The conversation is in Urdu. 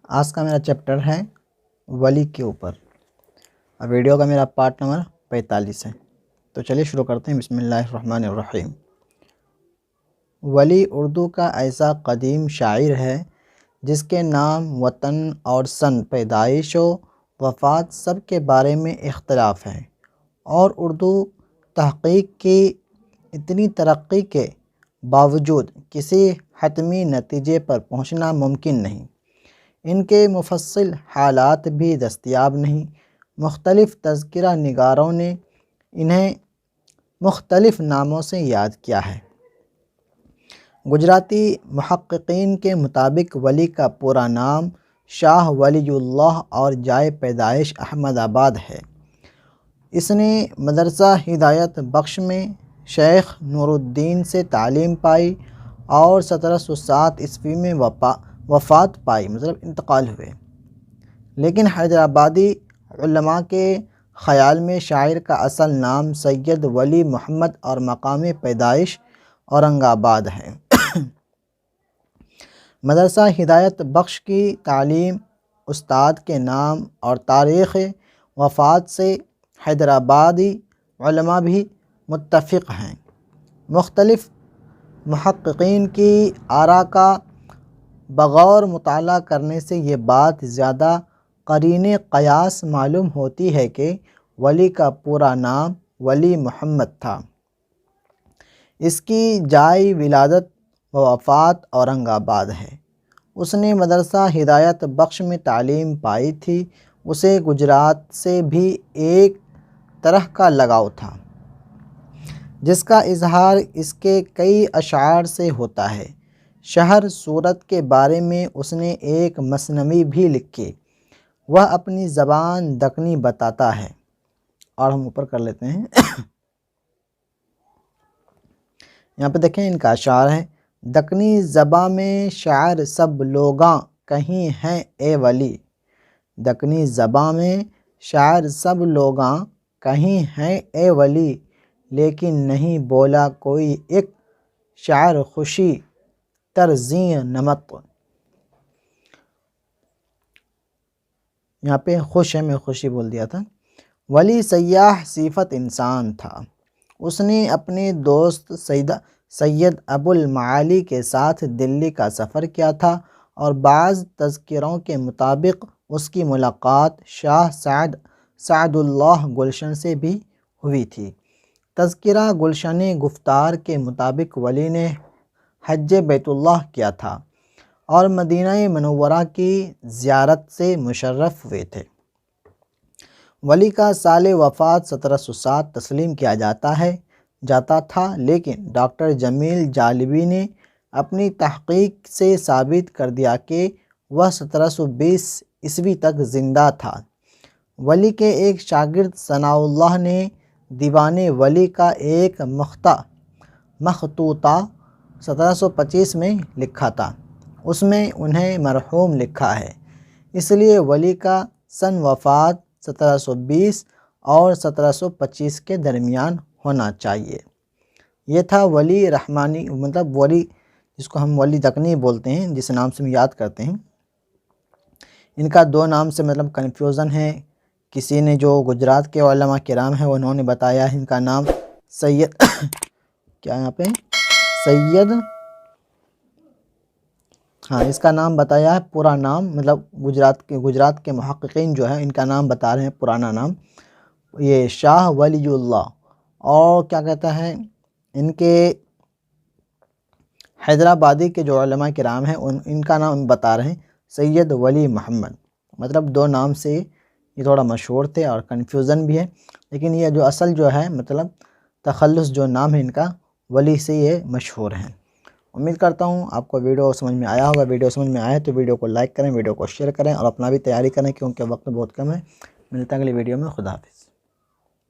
آج کا میرا چیپٹر ہے ولی کے اوپر، اور ویڈیو کا میرا پارٹ نمبر 45 ہے۔ تو چلیے شروع کرتے ہیں۔ بسم اللہ الرحمن الرحیم۔ ولی اردو کا ایسا قدیم شاعر ہے جس کے نام، وطن اور سن پیدائش و وفات سب کے بارے میں اختلاف ہے، اور اردو تحقیق کی اتنی ترقی کے باوجود کسی حتمی نتیجے پر پہنچنا ممکن نہیں۔ ان کے مفصل حالات بھی دستیاب نہیں۔ مختلف تذکرہ نگاروں نے انہیں مختلف ناموں سے یاد کیا ہے۔ گجراتی محققین کے مطابق ولی کا پورا نام شاہ ولی اللہ اور جائے پیدائش احمد آباد ہے۔ اس نے مدرسہ ہدایت بخش میں شیخ نور الدین سے تعلیم پائی اور 1707 عیسوی میں وفات پائی، انتقال ہوئے۔ لیکن حیدرآبادی علماء کے خیال میں شاعر کا اصل نام سید ولی محمد اور مقام پیدائش اورنگ آباد ہے۔ مدرسہ ہدایت بخش کی تعلیم، استاد کے نام اور تاریخ وفات سے حیدرآبادی علماء بھی متفق ہیں۔ مختلف محققین کی آراء کا بغور مطالعہ کرنے سے یہ بات زیادہ قرین قیاس معلوم ہوتی ہے کہ ولی کا پورا نام ولی محمد تھا۔ اس کی جائے ولادت و وفات اورنگ آباد ہے۔ اس نے مدرسہ ہدایت بخش میں تعلیم پائی تھی۔ اسے گجرات سے بھی ایک طرح کا لگاؤ تھا، جس کا اظہار اس کے کئی اشعار سے ہوتا ہے۔ شہر صورت کے بارے میں اس نے ایک مثنوی بھی لکھی۔ وہ اپنی زبان دکنی بتاتا ہے، اور ہم اوپر کر لیتے ہیں۔ یہاں پہ دیکھیں ان کا اشعار ہے: دکنی زباں میں شاعر سب لوگاں کہیں ہیں اے ولی، دکنی زباں میں شاعر سب لوگاں کہیں ہیں اے ولی، لیکن نہیں بولا کوئی ایک شاعر خوشی ترزیں نمط۔ یہاں پہ خوش ہے، میں خوشی بول دیا تھا۔ ولی سیاح صفت انسان تھا۔ اس نے اپنے دوست سید ابو المعالی کے ساتھ دلی کا سفر کیا تھا، اور بعض تذکروں کے مطابق اس کی ملاقات شاہ سعد اللہ گلشن سے بھی ہوئی تھی۔ تذکرہ گلشن گفتار کے مطابق ولی نے حج بیت اللہ کیا تھا اور مدینہ منورہ کی زیارت سے مشرف ہوئے تھے۔ ولی کا سال وفات 1707 تسلیم کیا جاتا تھا، لیکن ڈاکٹر جمیل جالبی نے اپنی تحقیق سے ثابت کر دیا کہ وہ 1720 عیسوی تک زندہ تھا۔ ولی کے ایک شاگرد ثناء اللہ نے دیوان ولی کا ایک مخطوطہ 1725 میں لکھا تھا۔ اس میں انہیں مرحوم لکھا ہے، اس لیے ولی کا سن وفات 1720 اور 1725 کے درمیان ہونا چاہیے۔ یہ تھا ولی رحمانی، ولی جس کو ہم ولی دکنی بولتے ہیں، جس نام سے ہم یاد کرتے ہیں۔ ان کا دو نام سے کنفیوژن ہے۔ کسی نے جو گجرات کے علماء کرام ہیں انہوں نے بتایا ان کا نام سید کیا یہاں پہ سید اس کا نام بتایا ہے، پورا نام گجرات کے محققین جو ہیں ان کا نام بتا رہے ہیں، پرانا نام یہ شاہ ولی اللہ، اور کیا کہتا ہے ان کے حیدرآبادی کے جو علماء کرام ہیں ان کا نام بتا رہے ہیں سید ولی محمد۔ دو نام سے یہ تھوڑا مشہور تھے اور کنفیوژن بھی ہے، لیکن یہ جو اصل جو ہے تخلص جو نام ہے ان کا ولی سے یہ مشہور ہیں۔ امید کرتا ہوں آپ کو ویڈیو سمجھ میں آیا ہوگا۔ ویڈیو سمجھ میں آیا تو ویڈیو کو لائک کریں، ویڈیو کو شیئر کریں، اور اپنا بھی تیاری کریں کیونکہ وقت بہت کم ہے۔ ملتے ہیں اگلی ویڈیو میں۔ خدا حافظ۔